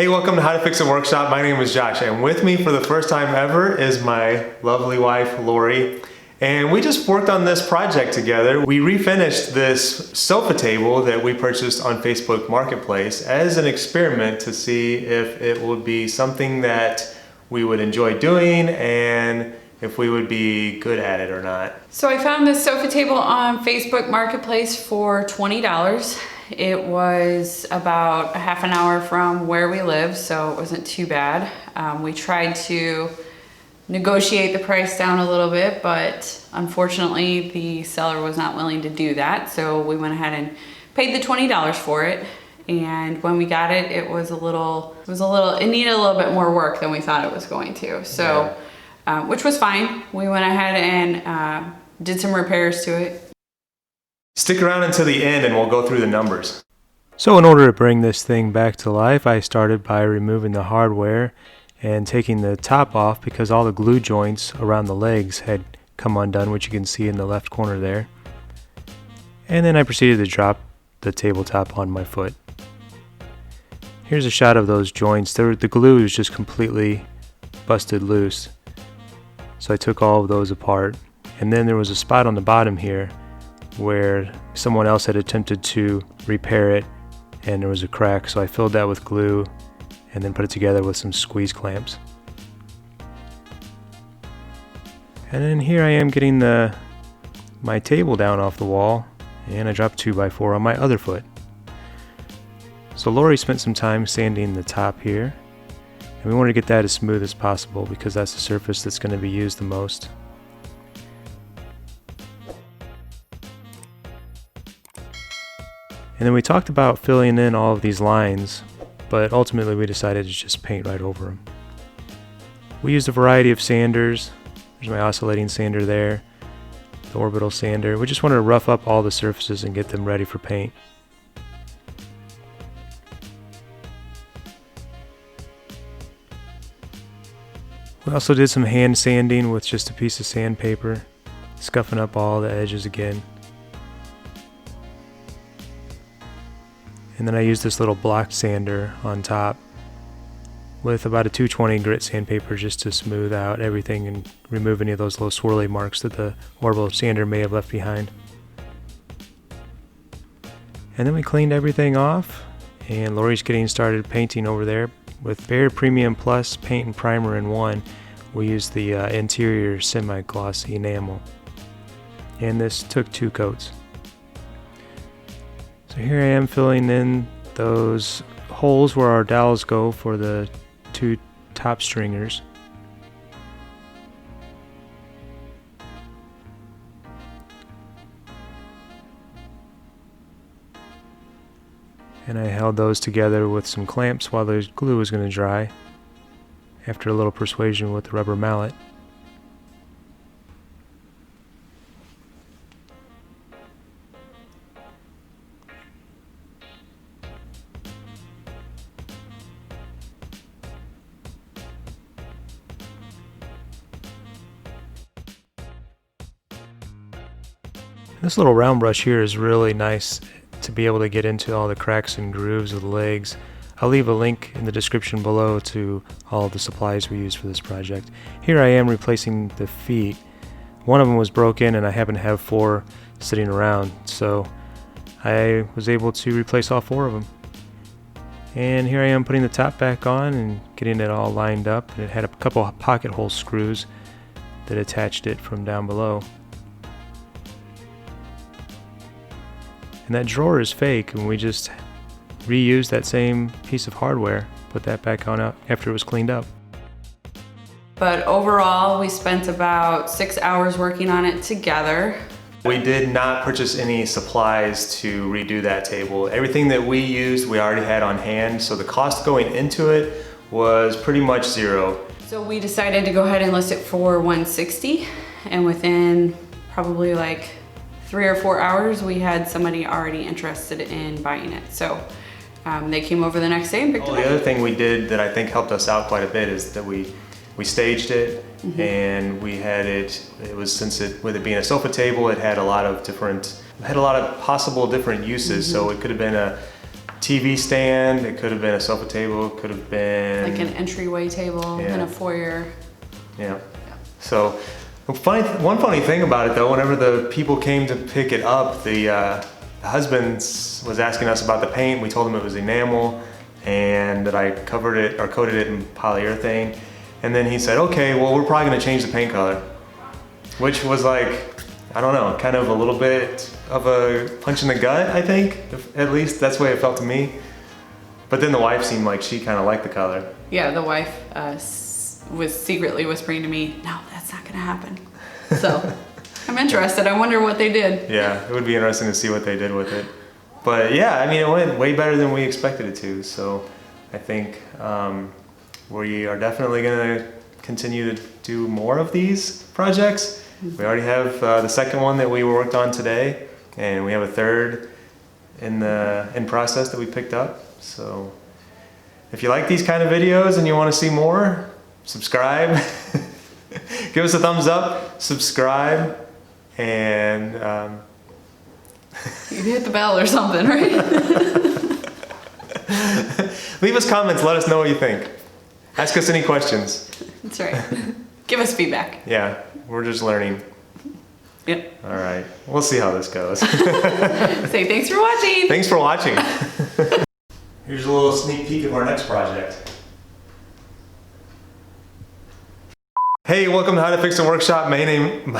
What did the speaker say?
Hey, welcome to How to Fix a Workshop. My name is Josh, and with me for the first time ever is my lovely wife, Lori. And we just worked on this project together. We refinished this sofa table that we purchased on Facebook Marketplace as an experiment to see if it would be something that we would enjoy doing and if we would be good at it or not. So I found this sofa table on Facebook Marketplace for $20. It was about a half an hour from where we live, so it wasn't too bad. We tried to negotiate the price down a little bit, but unfortunately the seller was not willing to do that. So we went ahead and paid the $20 for it. And when we got it, it needed a little bit more work than we thought it was going to. So, which was fine. We went ahead and did some repairs to it. Stick around until the end and we'll go through the numbers. So in order to bring this thing back to life, I started by removing the hardware and taking the top off because all the glue joints around the legs had come undone, which you can see in the left corner there. And then I proceeded to drop the tabletop on my foot. Here's a shot of those joints. The glue is just completely busted loose. So I took all of those apart. And then there was a spot on the bottom here where someone else had attempted to repair it and there was a crack, so I filled that with glue and then put it together with some squeeze clamps. And then here I am getting my table down off the wall, and I dropped 2x4 on my other foot. So Lori spent some time sanding the top here, and we wanted to get that as smooth as possible because that's the surface that's going to be used the most. And then we talked about filling in all of these lines, but ultimately we decided to just paint right over them. We used a variety of sanders. There's my oscillating sander there, the orbital sander. We just wanted to rough up all the surfaces and get them ready for paint. We also did some hand sanding with just a piece of sandpaper, scuffing up all the edges again. And then I used this little block sander on top with about a 220 grit sandpaper just to smooth out everything and remove any of those little swirly marks that the orbital sander may have left behind. And then we cleaned everything off, and Lori's getting started painting over there with Behr Premium Plus paint and primer in one. We used the interior semi-glossy enamel, and this took 2 coats. So here I am filling in those holes where our dowels go for the 2 top stringers. And I held those together with some clamps while the glue was going to dry after a little persuasion with the rubber mallet. This little round brush here is really nice to be able to get into all the cracks and grooves of the legs. I'll leave a link in the description below to all of the supplies we used for this project. Here I am replacing the feet. One of them was broken and I happen to have 4 sitting around, so I was able to replace all 4 of them. And here I am putting the top back on and getting it all lined up, and it had a couple of pocket hole screws that attached it from down below. And that drawer is fake, and we just reused that same piece of hardware, put that back on up after it was cleaned up. But overall, we spent about 6 hours working on it together. We did not purchase any supplies to redo that table. Everything that we used, we already had on hand, so the cost going into it was pretty much zero. So we decided to go ahead and list it for $160, and within probably like 3 or 4 hours, we had somebody already interested in buying it. So they came over the next day and picked it up. The other thing we did that I think helped us out quite a bit is that we staged it, and we had it was, with it being a sofa table, it had a lot of possible different uses. So it could have been TV stand, it could have been a sofa table, it could have been... Like an entryway table Yeah. and a foyer. Yeah. So, one funny thing about it though, whenever the people came to pick it up, the husband was asking us about the paint. We told him it was enamel and that I covered it or coated it in polyurethane. And then he said, okay, well, we're probably gonna change the paint color. Which was like, I don't know, kind of a little bit of a punch in the gut, I think. At least that's the way it felt to me. But then the wife seemed like she kind of liked the color. Yeah, the wife was secretly whispering to me, no, that's not gonna happen. So I'm interested. I wonder what they did. Yeah, it would be interesting to see what they did with it. But yeah, I mean, it went way better than we expected it to. So I think we are definitely gonna continue to do more of these projects. We already have the second one that we worked on today, and we have a third in process that we picked up. So if you like these kind of videos and you want to see more, subscribe. Give us a thumbs up, subscribe, and You hit the bell or something, right? leave us comments. Let us know what you think. Ask us any questions. That's right. Give us feedback. Yeah, we're just learning. Yep. All right, we'll see how this goes. Say thanks for watching. Thanks for watching. Here's a little sneak peek of our next project. Hey, welcome to How to Fix a Workshop. My name.